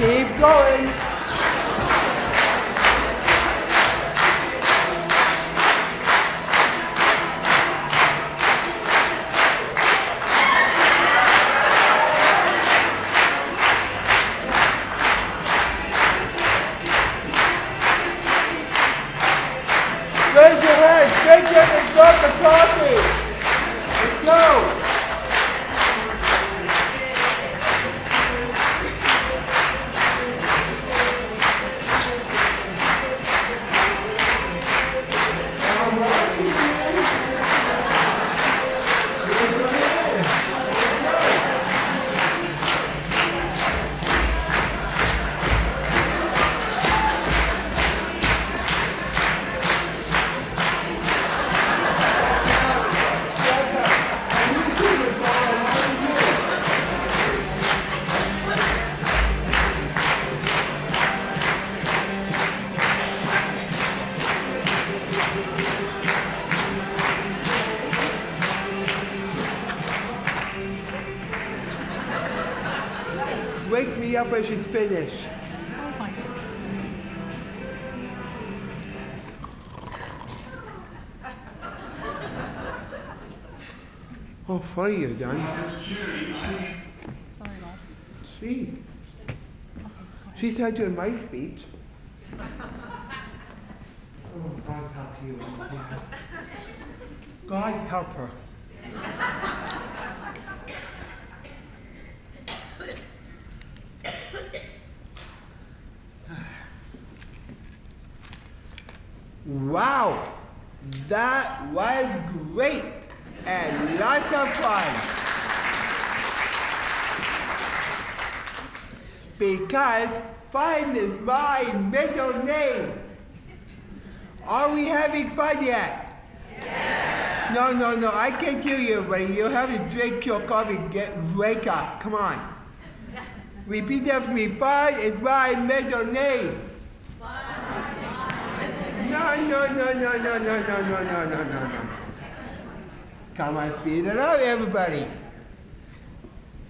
Keep going. Raise your head, shake it and drop the coffee. Let's go. Wake me up when she's finished. Oh my God. Oh, funny you're done. Sorry, Lord. Sweet. She started doing my speech. Oh, God help you. God help her. Wow, that was great and lots of fun. Because fun is my middle name. Are we having fun yet? Yes. No, I can't hear you, buddy. You have to drink your coffee and wake up. Come on. Repeat after me. Fun is my middle name. No. Come on, speed it up, everybody.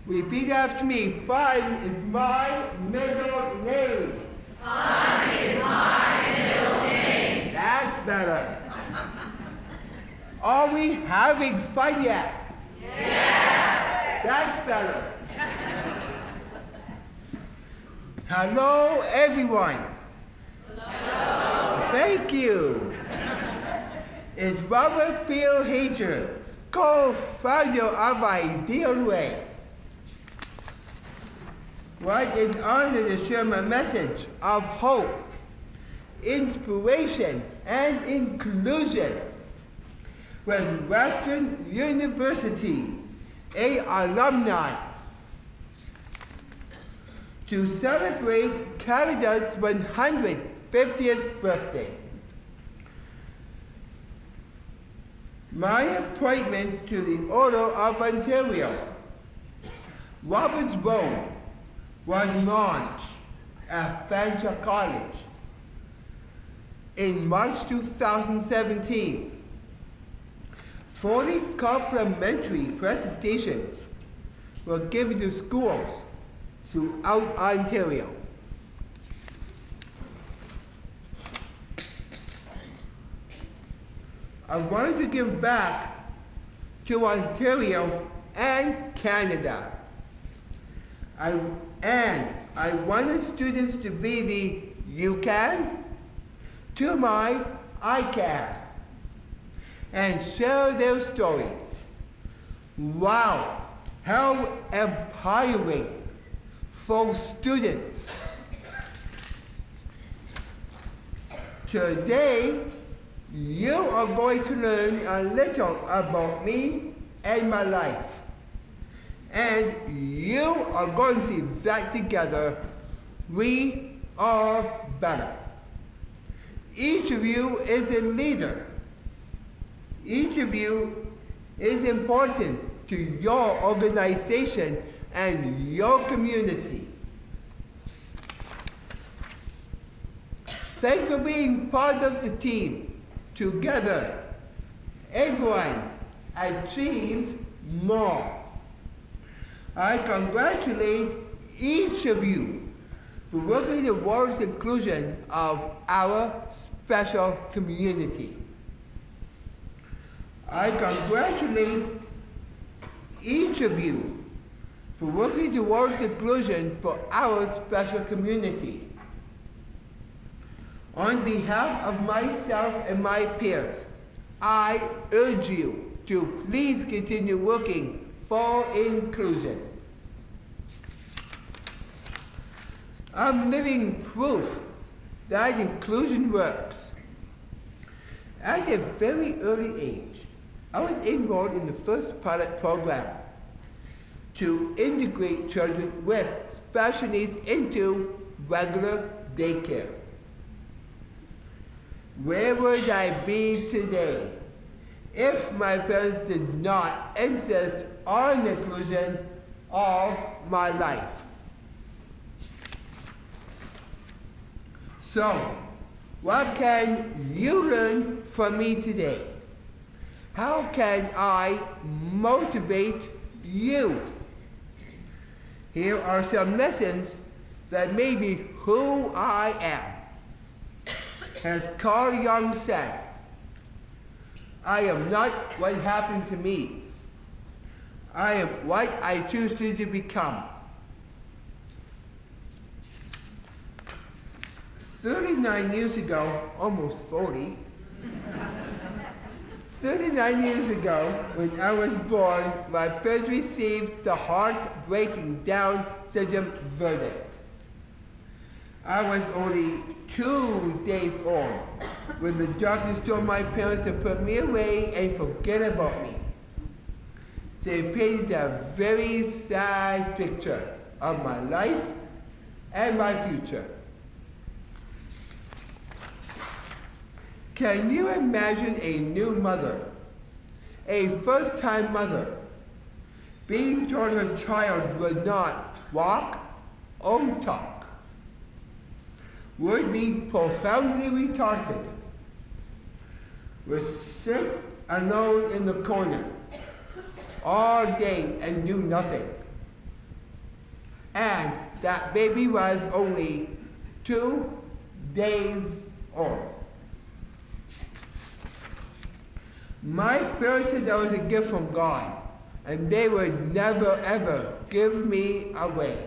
Repeat after me. Fun is my middle name. Fun is my middle name. That's better. Are we having fun yet? Yes. That's better. Hello, everyone. Hello. Thank you. It's Robert Bill Hajjar, co-founder of Ideal Way. What an honor to share my message of hope, inspiration, and inclusion with Western University, a alumni, to celebrate Canada's 150th birthday. my appointment to the Order of Ontario. Robert's Road was launched at Fanshawe College in March 2017. 40 complimentary presentations were given to schools throughout Ontario. I wanted to give back to Ontario and Canada. I wanted students to be the "you can" to my "I can" and share their stories. Wow, how empowering for students. Today, you are going to learn a little about me and my life. And you are going to see that together, we are better. Each of you is a leader. Each of you is important to your organization and your community. Thanks for being part of the team. Together, everyone achieves more. I congratulate each of you for working towards the inclusion of our special community. I congratulate each of you for working towards the inclusion for our special community. On behalf of myself and my peers, I urge you to please continue working for inclusion. I'm living proof that inclusion works. At a very early age, I was enrolled in the first pilot program to integrate children with special needs into regular daycare. Where would I be today if my parents did not insist on inclusion all my life? So, what can you learn from me today? How can I motivate you? Here are some lessons that made me who I am. As Carl Jung said, I am not what happened to me. I am what I choose to become. 39 years ago, almost 40, 39 years ago, when I was born, my parents received the heart-breaking Down syndrome verdict. I was only 2 days old when the doctors told my parents to put me away and forget about me. They painted a very sad picture of my life and my future. Can you imagine a new mother, a first-time mother, being told her child would not walk or talk? Would be profoundly retarded, would sit alone in the corner all day and do nothing. And that baby was only 2 days old. My parents said that was a gift from God, and they would never ever give me away.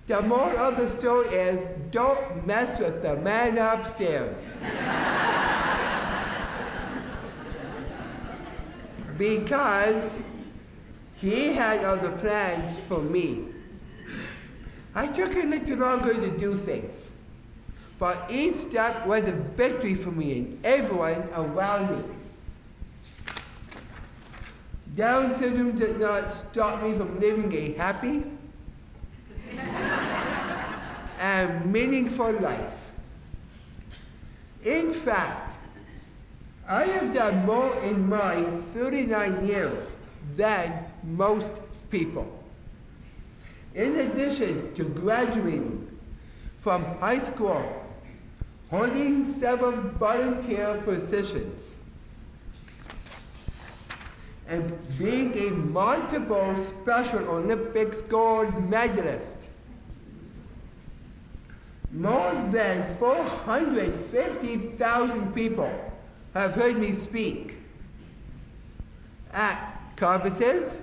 The moral of the story is, don't mess with the man upstairs. Because he had other plans for me. I took a little longer to do things, but each step was a victory for me and everyone around me. Down syndrome did not stop me from living a happy and meaningful life. In fact, I have done more in my 39 years than most people. In addition to graduating from high school, holding several volunteer positions, and being a multiple Special Olympics gold medalist, more than 450,000 people have heard me speak at conferences,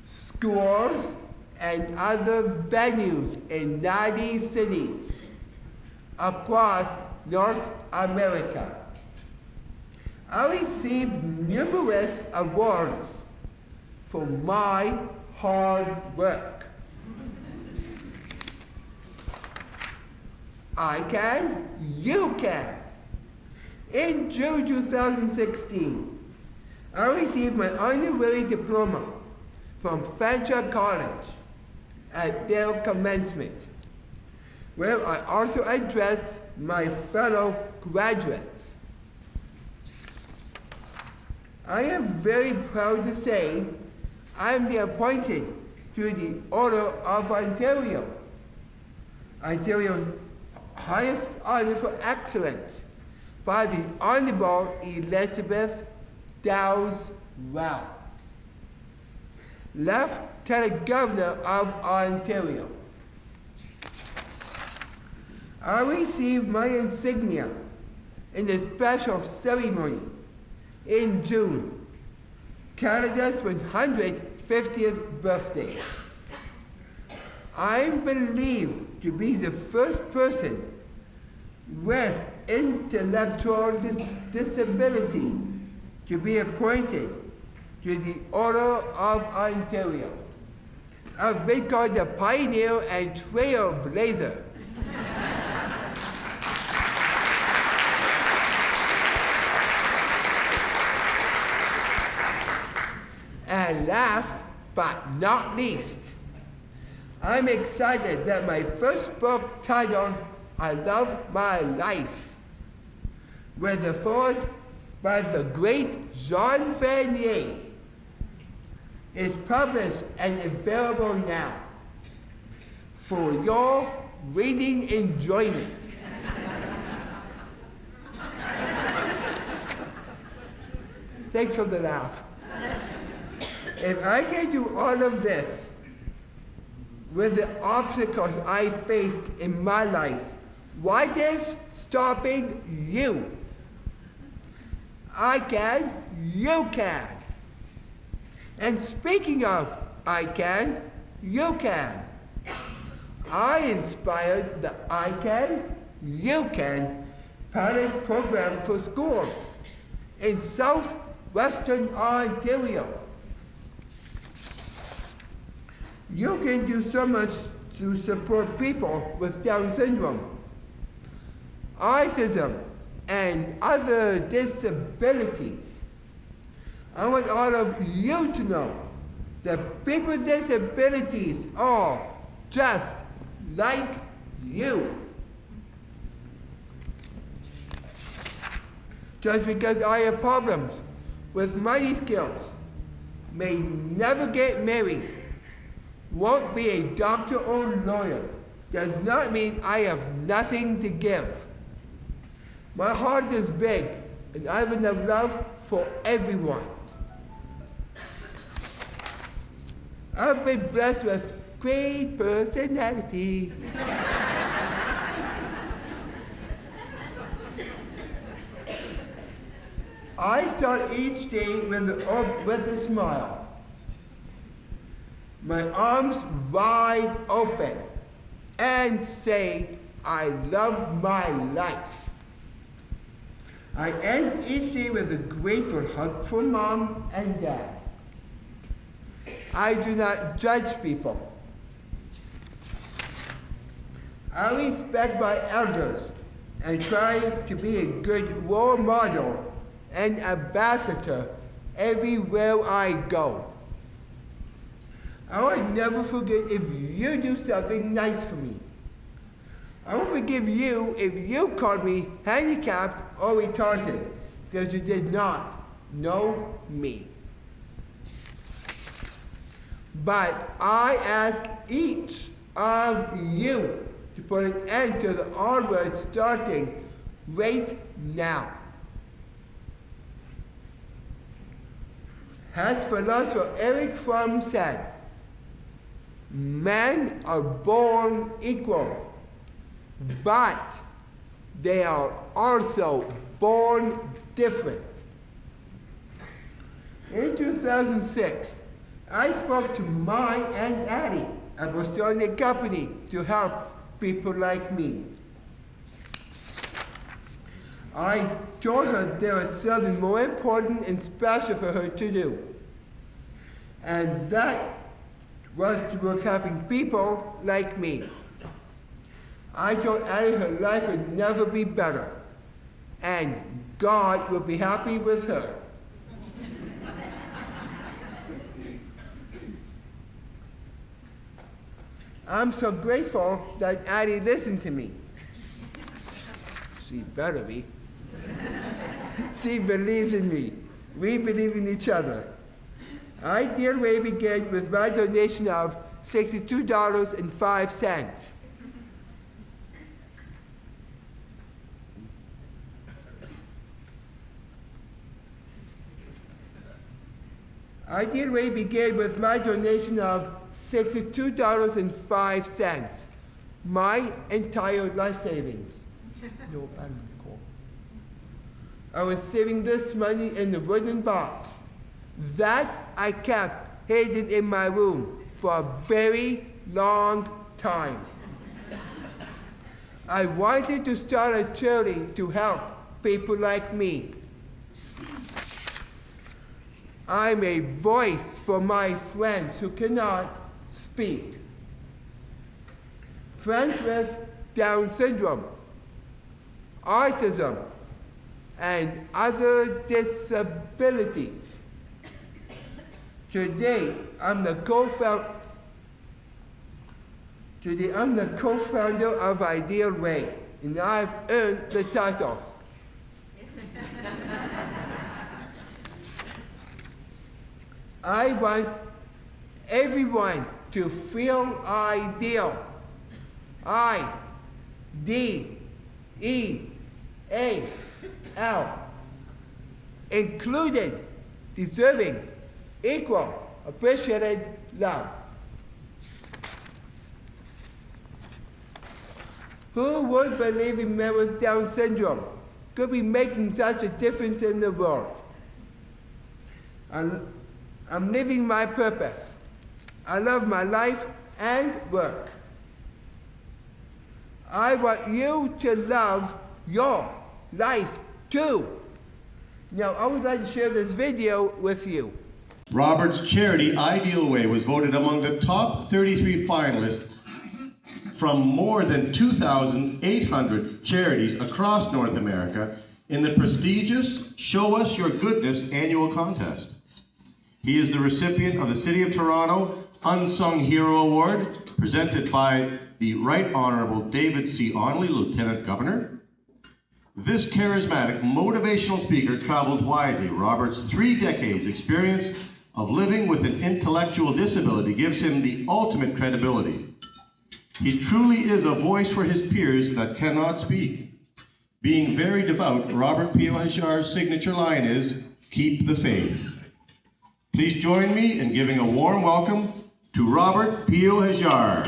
schools, and other venues in 90 cities across North America. I received numerous awards for my hard work. I can, you can. In June 2016, I received my honorary diploma from Hajjar College at their commencement, where I also addressed my fellow graduates. I am very proud to say I am the appointed to the Order of Ontario, Ontario's highest honor for excellence, by the Honorable Elizabeth Daabous, Lieutenant Governor of Ontario. I received my insignia in a special ceremony in June, Canada's 150th birthday. I am believed to be the first person with intellectual disability to be appointed to the Order of Ontario. I've been called the pioneer and trailblazer. And last but not least, I'm excited that my first book titled I Love My Life was authored by the great Jean Vanier is published and available now for your reading enjoyment. Thanks for the laugh. If I can do all of this with the obstacles I faced in my life, what is stopping you? I can, you can. And speaking of I can, you can. I inspired the I Can, You Can pilot program for schools in southwestern Ontario. You can do so much to support people with Down syndrome, autism, and other disabilities. I want all of you to know that people with disabilities are just like you. Just because I have problems with money skills, may never get married, won't be a doctor or lawyer, does not mean I have nothing to give. My heart is big, and I have enough love for everyone. I've been blessed with great personality. I start each day with a smile, my arms wide open, and say, I love my life. I end each day with a grateful hug for mom and dad. I do not judge people. I respect my elders and try to be a good role model and ambassador everywhere I go. I will never forget if you do something nice for me. I will forgive you if you call me handicapped or retarded, because you did not know me. But I ask each of you to put an end to the onward starting right now. As philosopher Eric Fromm said, men are born equal, but they are also born different. In 2006, I spoke to my Aunt Addie about starting a company to help people like me. I told her there was something more important and special for her to do. And that was to work helping people like me. I told Addie her life would never be better, and God would be happy with her. I'm so grateful that Addie listened to me. She better be. She believes in me. We believe in each other. Ideal Way began with my donation of $62.05. Ideal Way began with my donation of $62.05, my entire life savings. No, I was saving this money in the wooden box. That I kept hidden in my room for a very long time. I wanted to start a charity to help people like me. I'm a voice for my friends who cannot speak. Friends with Down syndrome, autism, and other disabilities. Today, I'm the co-founder of Ideal Way, and I've earned the title. I want everyone to feel ideal. I-D-E-A-L. Included, deserving, equal, appreciated, love. Who would believe in men with Down syndrome could be making such a difference in the world? I'm living my purpose. I love my life and work. I want you to love your life too. Now, I would like to share this video with you. Robert's charity Ideal Way was voted among the top 33 finalists from more than 2,800 charities across North America in the prestigious Show Us Your Goodness annual contest. He is the recipient of the City of Toronto Unsung Hero Award, presented by the Right Honourable David C. Onley, Lieutenant Governor. This charismatic, motivational speaker travels widely. Robert's 3 decades experience of living with an intellectual disability gives him the ultimate credibility. He truly is a voice for his peers that cannot speak. Being very devout, Robert P. Hajjar's signature line is, "Keep the faith." Please join me in giving a warm welcome to Robert P. Hajjar.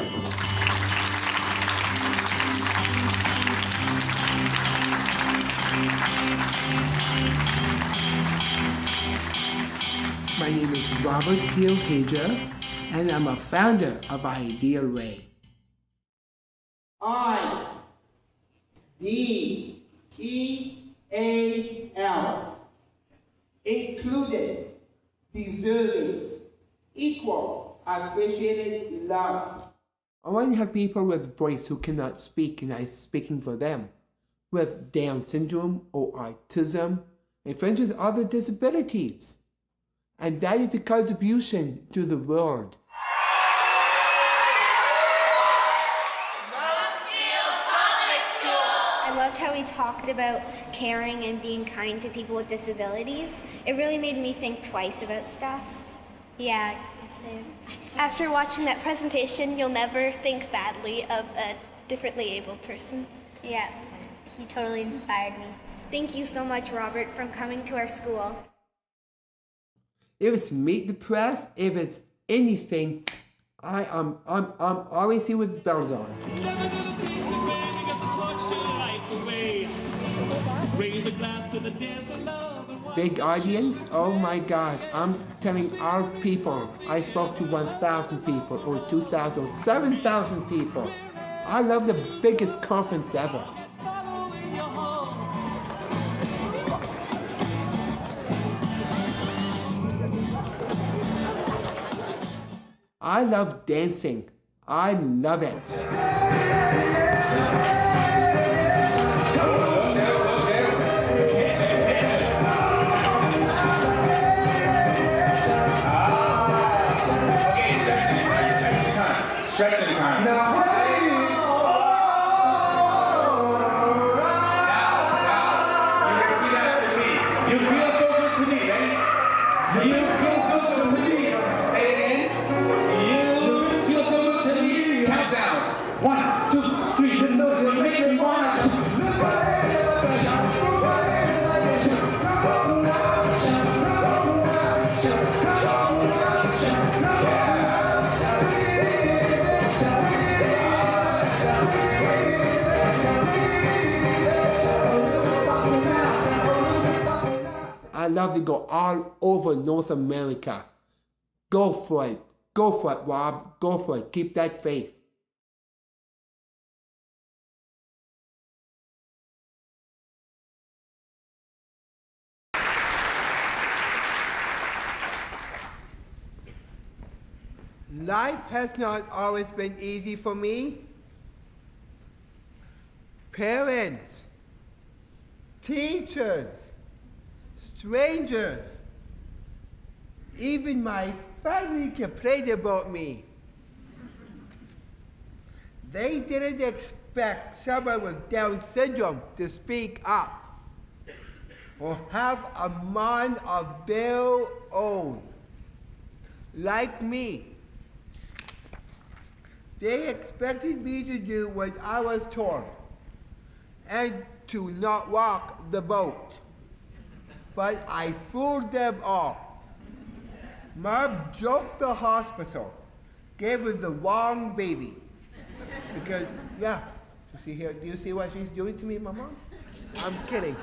My name is Robert P. Hajjar, and I'm a founder of Ideal Way. I-D-E-A-L. Included, deserving, equal, appreciated, love. I want to have people with voice who cannot speak, and I'm speaking for them, with Down syndrome or autism, and friends with other disabilities. And that is a contribution to the world. I loved how he talked about caring and being kind to people with disabilities, it really made me think twice about stuff. Yeah. After watching that presentation, you'll never think badly of a differently abled person. Yeah, he totally inspired me. Thank you so much, Robert, for coming to our school. If it's Meet the Press, if it's anything, I'm always here with bells on. Big audience, oh my gosh, I'm telling our people, I spoke to 1,000 people, or 2,000, or 7,000 people. I love the biggest conference ever. I love dancing. I love it. Stretch the time. Now, you repeat after me. You feel so good to me, right? You feel so good to me. Say it again. You feel so good to me. Countdown. 1, 2, 3. You know you make me wanna. I love to go all over North America. Go for it. Go for it, Rob. Go for it. Keep that faith. Life has not always been easy for me. Parents, teachers, strangers, even my family complained about me. They didn't expect someone with Down syndrome to speak up or have a mind of their own, like me. They expected me to do what I was told and to not rock the boat. But I fooled them all. Mom joked the hospital, gave her the wrong baby. Because, yeah, you see here, do you see what she's doing to me, my mom? I'm kidding.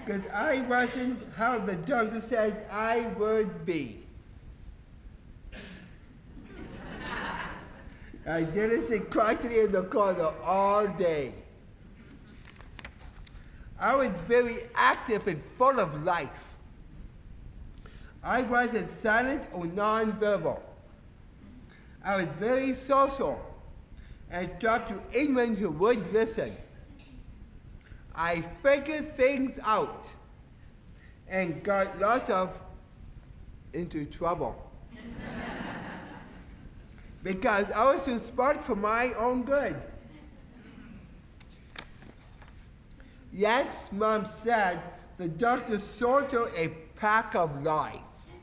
Because I wasn't how the doctor said I would be. I didn't sit quietly in the corner all day. I was very active and full of life. I wasn't silent or nonverbal. I was very social and talked to anyone who would listen. I figured things out and got lots of into trouble. Because I was too smart for my own good. Yes, Mom said the doctor sold her a pack of lies.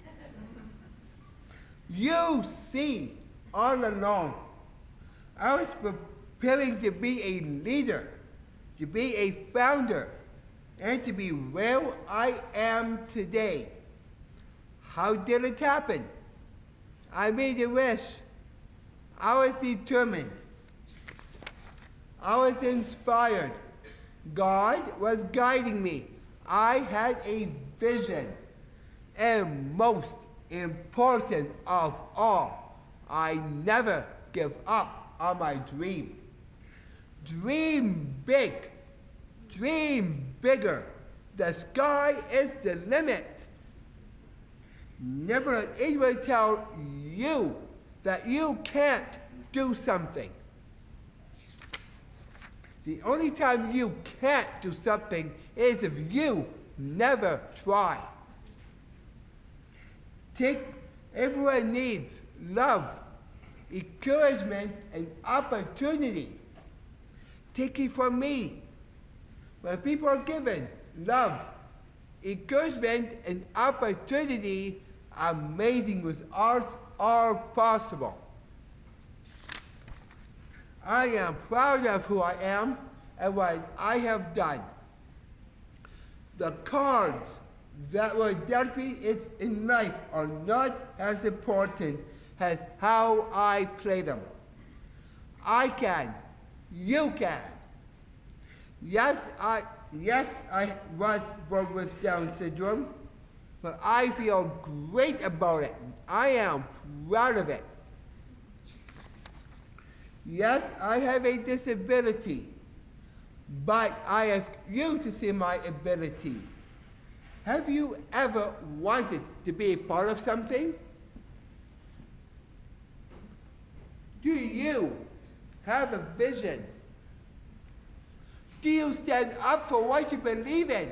You see, all along, I was preparing to be a leader, to be a founder, and to be where I am today. How did it happen? I made a wish. I was determined. I was inspired. God was guiding me. I had a vision. And most important of all, I never give up on my dream. Dream big. Dream bigger. The sky is the limit. Never let anyone tell you that you can't do something. The only time you can't do something is if you never try. Everyone needs love, encouragement, and opportunity. Take it from me. When people are given love, encouragement, and opportunity, amazing results are possible. I am proud of who I am and what I have done. The cards that were dealt me in life are not as important as how I play them. I can. You can. Yes, I was born with Down syndrome, but I feel great about it. I am proud of it. Yes, I have a disability, but I ask you to see my ability. Have you ever wanted to be a part of something? Do you have a vision? Do you stand up for what you believe in?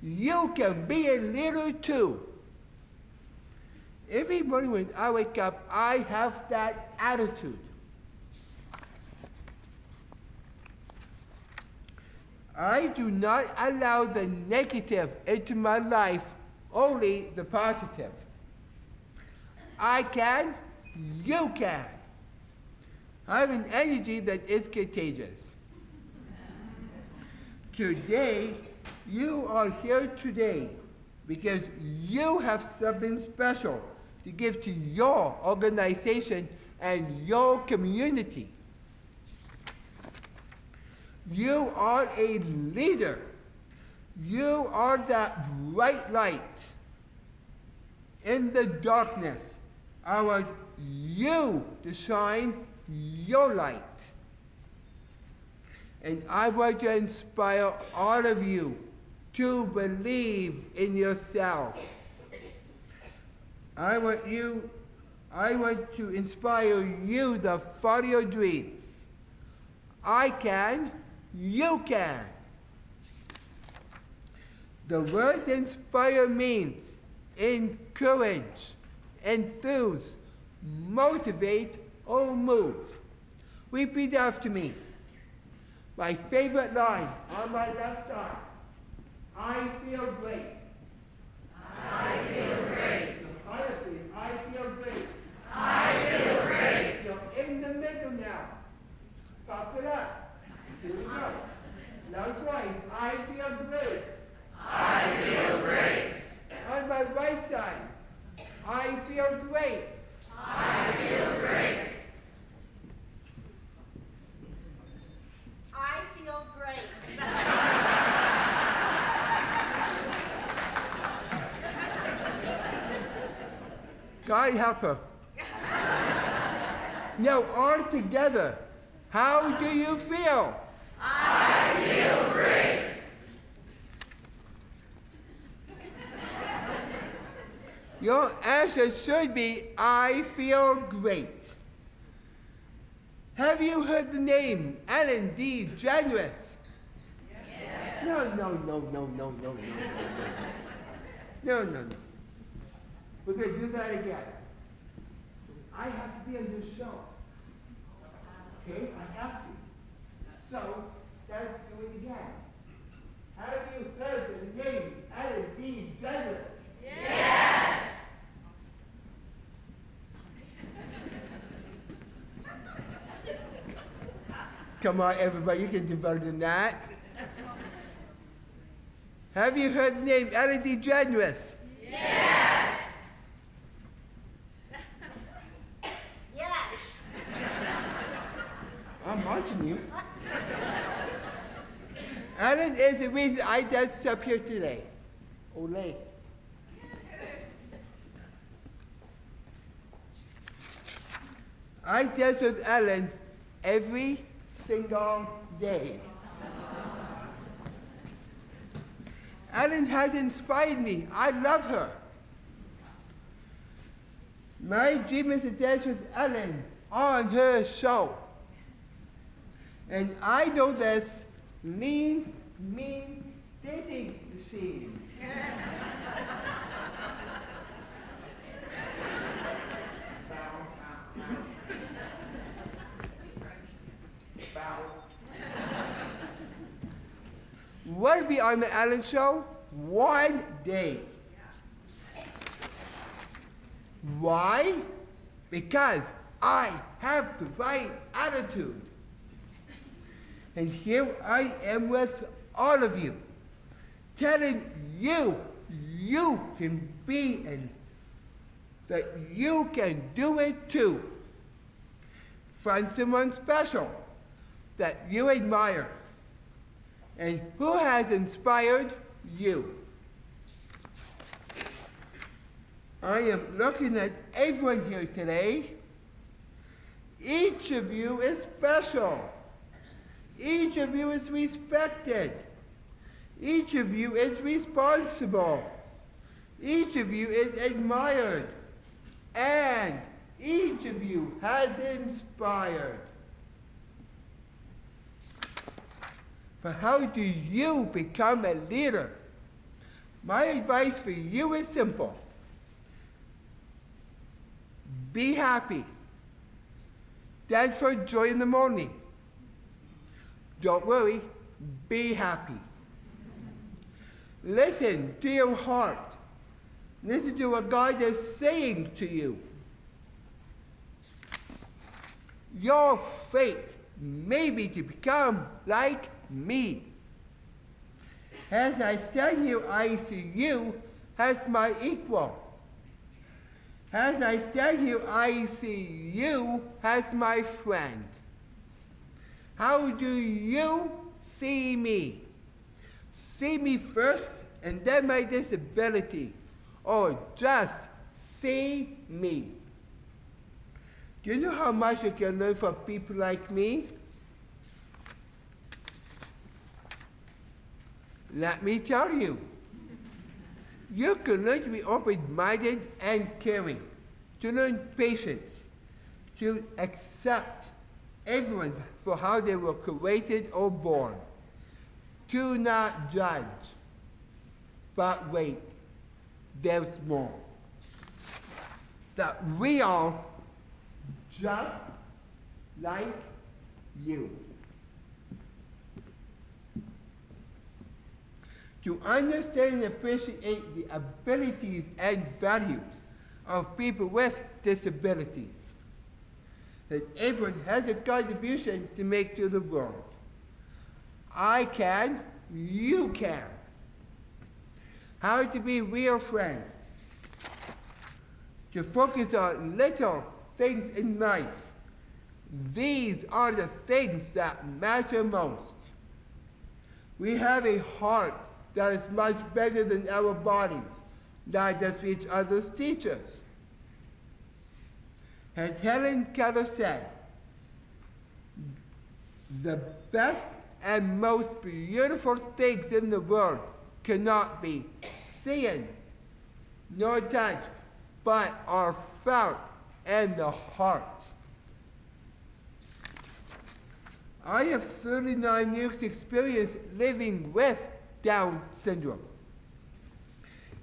You can be a leader too. Every morning when I wake up, I have that attitude. I do not allow the negative into my life, only the positive. I can, you can. I have an energy that is contagious. Today, you are here today because you have something special to give to your organization and your community. You are a leader. You are that bright light in the darkness. I want you to shine your light. And I want to inspire all of you to believe in yourself. I want to inspire you to follow your dreams. I can, you can. The word inspire means encourage, enthuse, motivate, or move. Repeat after me. My favorite line on my left side. I feel great. I feel great. I feel great. I feel great. So in the middle now. Pop it up. Here we go. Now twice. I feel great. I feel great. On my right side. I feel great. I feel great. I feel great. God help her. Now all together. How do you feel? I feel great. Your answer should be, I feel great. Have you heard the name Ellen D. Generous? Yes. No. No. We're going to do that again. I have to be on this show. Okay? I have to. So, let's do it again. Have you heard the name Ellen D. Generous? Yes. Come on, everybody, you can do better than that. Have you heard the name Addie Generous? Yes. Yes. I'm watching you. Alan is the reason I danced up here today. Olay. I dance with Ellen every single day. Ellen has inspired me. I love her. My dream is to dance with Ellen on her show. And I know this lean, mean dancing machine. Bow. will be on the Ellen Show one day. Why? Because I have the right attitude. And here I am with all of you, telling you, you can be and that you can do it too. Find someone special that you admire and who has inspired you. I am looking at everyone here today. Each of you is special. Each of you is respected. Each of you is responsible. Each of you is admired. And each of you has inspired. But how do you become a leader? My advice for you is simple. Be happy. Dance for joy in the morning. Don't worry, be happy. Listen to your heart. Listen to what God is saying to you. Your fate may be to become like me. As I stand here, I see you as my equal. As I stand here, I see you as my friend. How do you see me? See me first and then my disability, or just see me. Do you know how much you can learn from people like me? Let me tell you. You can learn to be open-minded and caring, to learn patience, to accept everyone for how they were created or born, to not judge. But wait, there's more. That we are just like you. To understand and appreciate the abilities and value of people with disabilities. That everyone has a contribution to make to the world. I can, you can. How to be real friends. To focus on little things in life. These are the things that matter most. We have a heart that is much bigger than our bodies, not just each other's teachers. As Helen Keller said, the best and most beautiful things in the world cannot be seen nor touched, but are felt in the heart. I have 39 years experience living with Down syndrome.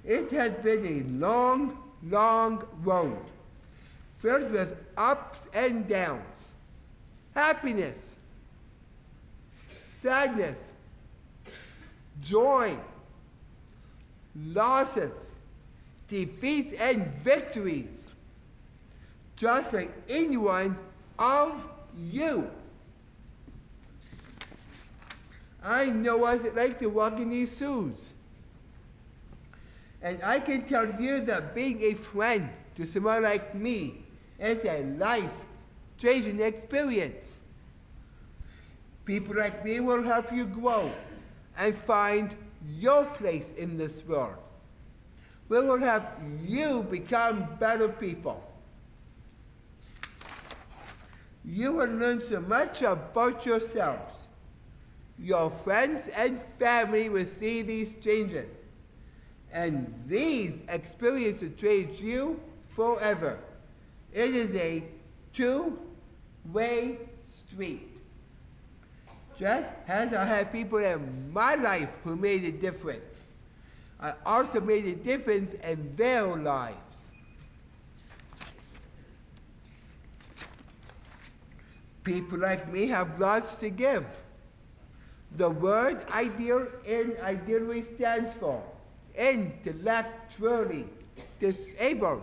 It has been a long, long road, filled with ups and downs, happiness, sadness, joy, losses, defeats, and victories, just like any one of you. I know what it's like to walk in these shoes. And I can tell you that being a friend to someone like me is a life-changing experience. People like me will help you grow and find your place in this world. We will help you become better people. You will learn so much about yourselves. Your friends and family will see these changes, and these experiences change you forever. It is a two-way street. Just as I had people in my life who made a difference, I also made a difference in their lives. People like me have lots to give. The word ideal in ideally stands for intellectually disabled,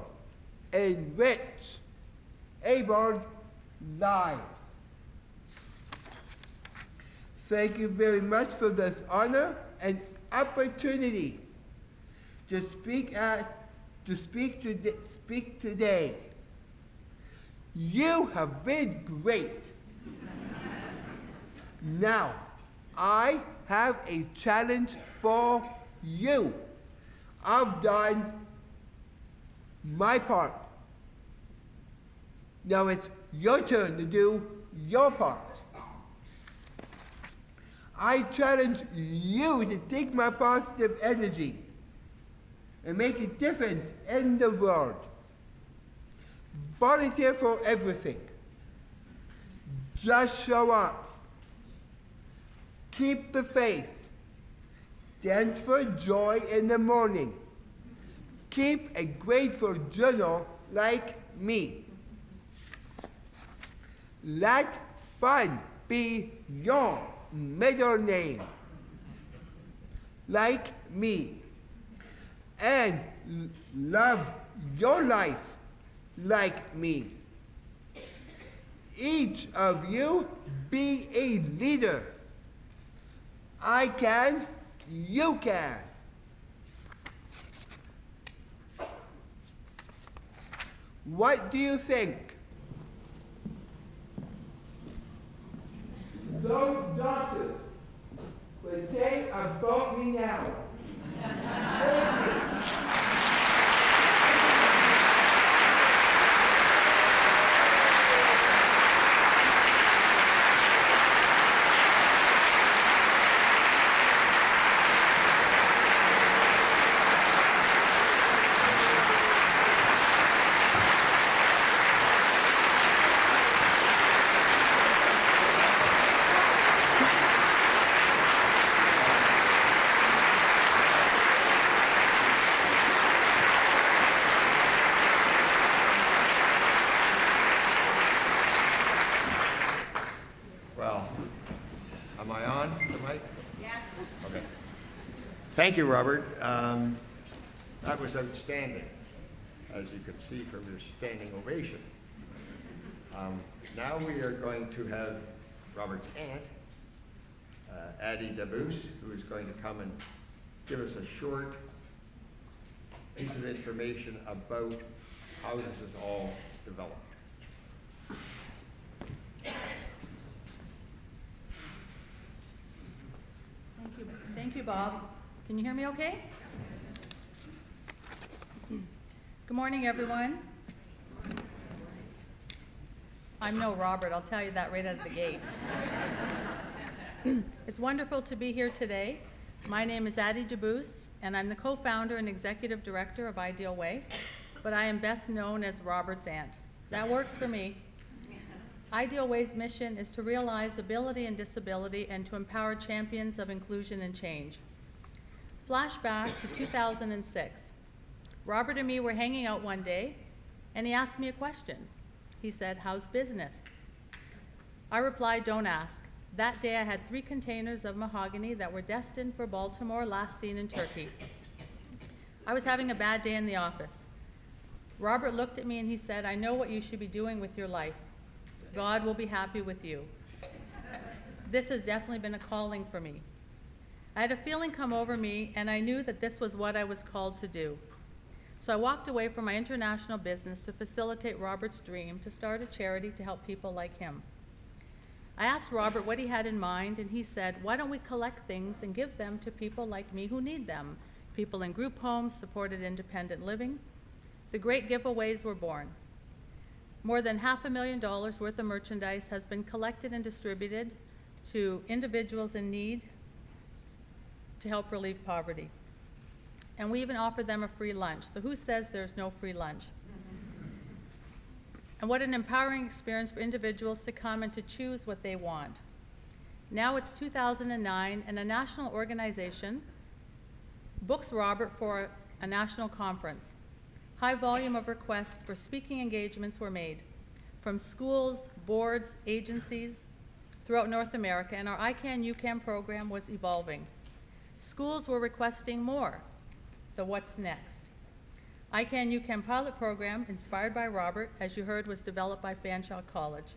enrich, abled lives. Thank you very much for this honor and opportunity to speak today. You have been great. Now, I have a challenge for you. I've done my part. Now it's your turn to do your part. I challenge you to take my positive energy and make a difference in the world. Volunteer for everything. Just show up. Keep the faith. Dance for joy in the morning. Keep a grateful journal like me. Let fun be your middle name, like me. And love your life like me. Each of you be a leader. I can, you can. What do you think? Those doctors would say about me now. Thank you. Thank you, Robert. That was outstanding, as you could see from your standing ovation. Now we are going to have Robert's aunt, Addie Daabous, who is going to come and give us a short piece of information about how this is all developed. Thank you, Bob. Can you hear me okay? Good morning, everyone. I'm no Robert, I'll tell you that right out of the gate. It's wonderful to be here today. My name is Addie Daabous, and I'm the co-founder and executive director of Ideal Way, but I am best known as Robert's aunt. That works for me. Ideal Way's mission is to realize ability and disability and to empower champions of inclusion and change. Flashback to 2006. Robert and me were hanging out one day, and he asked me a question. He said, "How's business?" I replied, "Don't ask." That day I had 3 containers of mahogany that were destined for Baltimore, last seen in Turkey. I was having a bad day in the office. Robert looked at me and he said, "I know what you should be doing with your life. God will be happy with you." This has definitely been a calling for me. I had a feeling come over me, and I knew that this was what I was called to do. So I walked away from my international business to facilitate Robert's dream to start a charity to help people like him. I asked Robert what he had in mind, and he said, "Why don't we collect things and give them to people like me who need them? People in group homes, supported independent living." The great giveaways were born. More than $500,000 worth of merchandise has been collected and distributed to individuals in need to help relieve poverty. And we even offer them a free lunch. So who says there's no free lunch? And what an empowering experience for individuals to come and to choose what they want. Now it's 2009, and a national organization books Robert for a national conference. High volume of requests for speaking engagements were made from schools, boards, agencies, throughout North America, and our ICANN-UCAN program was evolving. Schools were requesting more, the what's next. ICANN-UCAN pilot program, inspired by Robert, as you heard, was developed by Fanshawe College.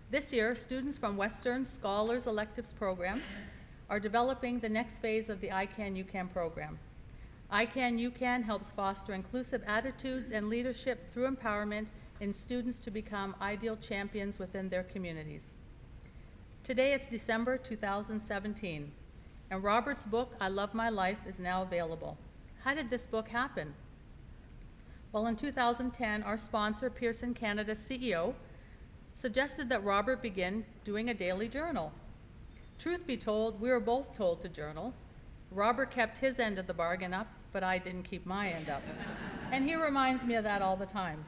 This year, students from Western Scholars Electives program are developing the next phase of the ICANN-UCAN program. ICANN-UCAN helps foster inclusive attitudes and leadership through empowerment in students to become ideal champions within their communities. Today it's December 2017, and Robert's book, I Love My Life, is now available. How did this book happen? Well, in 2010, our sponsor, Pearson Canada's CEO, suggested that Robert begin doing a daily journal. Truth be told, we were both told to journal. Robert kept his end of the bargain up, but I didn't keep my end up. And he reminds me of that all the time.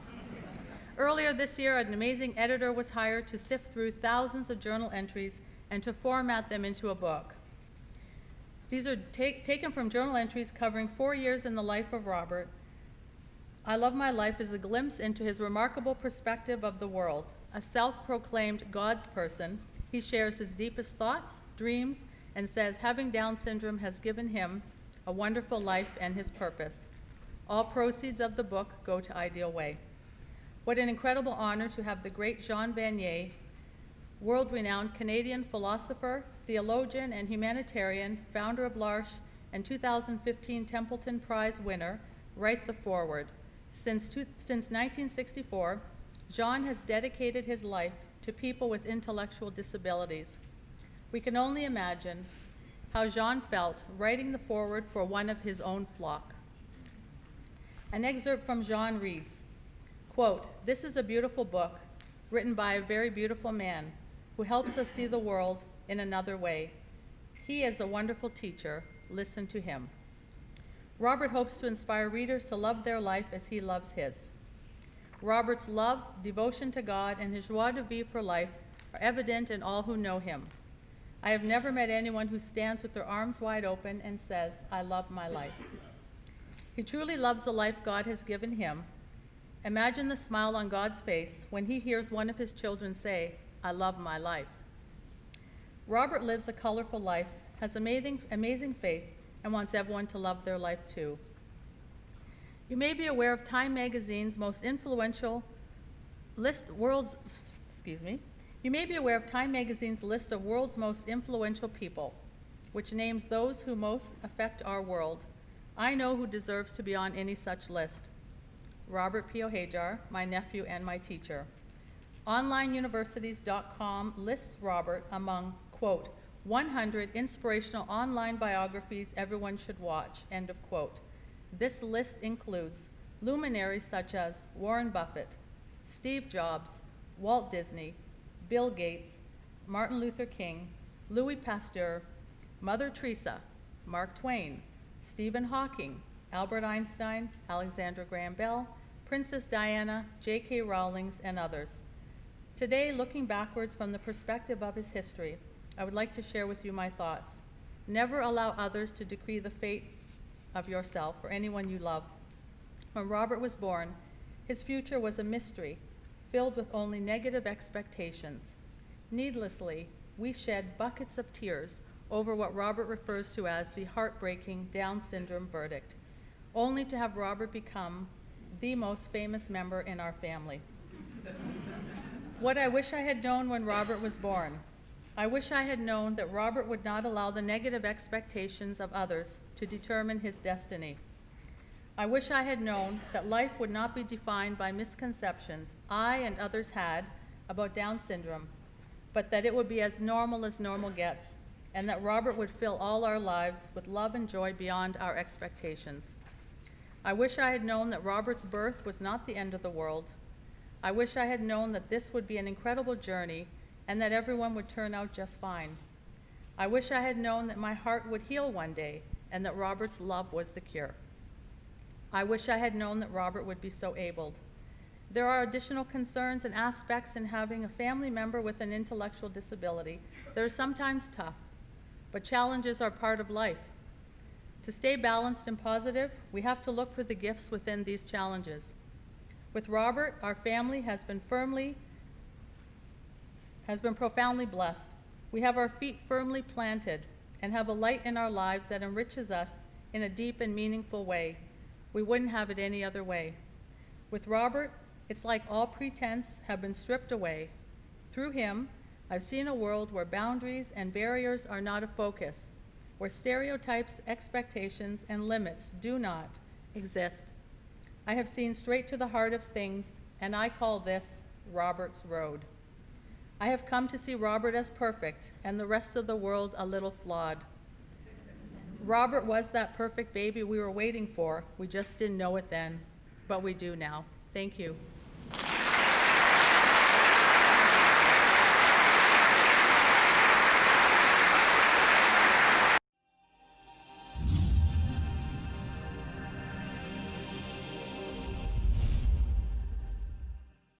Earlier this year, an amazing editor was hired to sift through thousands of journal entries and to format them into a book. These are taken from journal entries covering 4 years in the life of Robert. I Love My Life is a glimpse into his remarkable perspective of the world. A self-proclaimed God's person, he shares his deepest thoughts, dreams, and says having Down syndrome has given him a wonderful life and his purpose. All proceeds of the book go to Ideal Way. What an incredible honor to have the great Jean Vanier, world-renowned Canadian philosopher, theologian, and humanitarian, founder of L'Arche, and 2015 Templeton Prize winner, write the foreword. Since 1964, Jean has dedicated his life to people with intellectual disabilities. We can only imagine how Jean felt writing the foreword for one of his own flock. An excerpt from Jean reads, quote, "This is a beautiful book written by a very beautiful man who helps us see the world in another way. He is a wonderful teacher. Listen to him." Robert hopes to inspire readers to love their life as he loves his. Robert's love, devotion to God, and his joie de vivre for life are evident in all who know him. I have never met anyone who stands with their arms wide open and says, "I love my life." He truly loves the life God has given him. Imagine the smile on God's face when he hears one of his children say, "I love my life." Robert lives a colorful life, has amazing faith, and wants everyone to love their life too. You may be aware of Time Magazine's most influential list, You may be aware of Time Magazine's list of world's most influential people, which names those who most affect our world. I know who deserves to be on any such list. Robert P. Hajjar, my nephew and my teacher. OnlineUniversities.com lists Robert among, quote, 100 inspirational online biographies everyone should watch, end of quote. This list includes luminaries such as Warren Buffett, Steve Jobs, Walt Disney, Bill Gates, Martin Luther King, Louis Pasteur, Mother Teresa, Mark Twain, Stephen Hawking, Albert Einstein, Alexander Graham Bell, Princess Diana, J.K. Rowling, and others. Today, looking backwards from the perspective of his history, I would like to share with you my thoughts. Never allow others to decree the fate of yourself or anyone you love. When Robert was born, his future was a mystery, filled with only negative expectations. Needlessly, we shed buckets of tears over what Robert refers to as the heartbreaking Down syndrome verdict, only to have Robert become the most famous member in our family. What I wish I had known when Robert was born. I wish I had known that Robert would not allow the negative expectations of others to determine his destiny. I wish I had known that life would not be defined by misconceptions I and others had about Down syndrome, but that it would be as normal gets, and that Robert would fill all our lives with love and joy beyond our expectations. I wish I had known that Robert's birth was not the end of the world. I wish I had known that this would be an incredible journey and that everyone would turn out just fine. I wish I had known that my heart would heal one day and that Robert's love was the cure. I wish I had known that Robert would be so abled. There are additional concerns and aspects in having a family member with an intellectual disability that are sometimes tough, but challenges are part of life. To stay balanced and positive, we have to look for the gifts within these challenges. With Robert, our family has been profoundly blessed. We have our feet firmly planted and have a light in our lives that enriches us in a deep and meaningful way. We wouldn't have it any other way. With Robert, it's like all pretense have been stripped away. Through him, I've seen a world where boundaries and barriers are not a focus, where stereotypes, expectations, and limits do not exist. I have seen straight to the heart of things, and I call this Robert's Road. I have come to see Robert as perfect and the rest of the world a little flawed. Robert was that perfect baby we were waiting for. We just didn't know it then, but we do now. Thank you.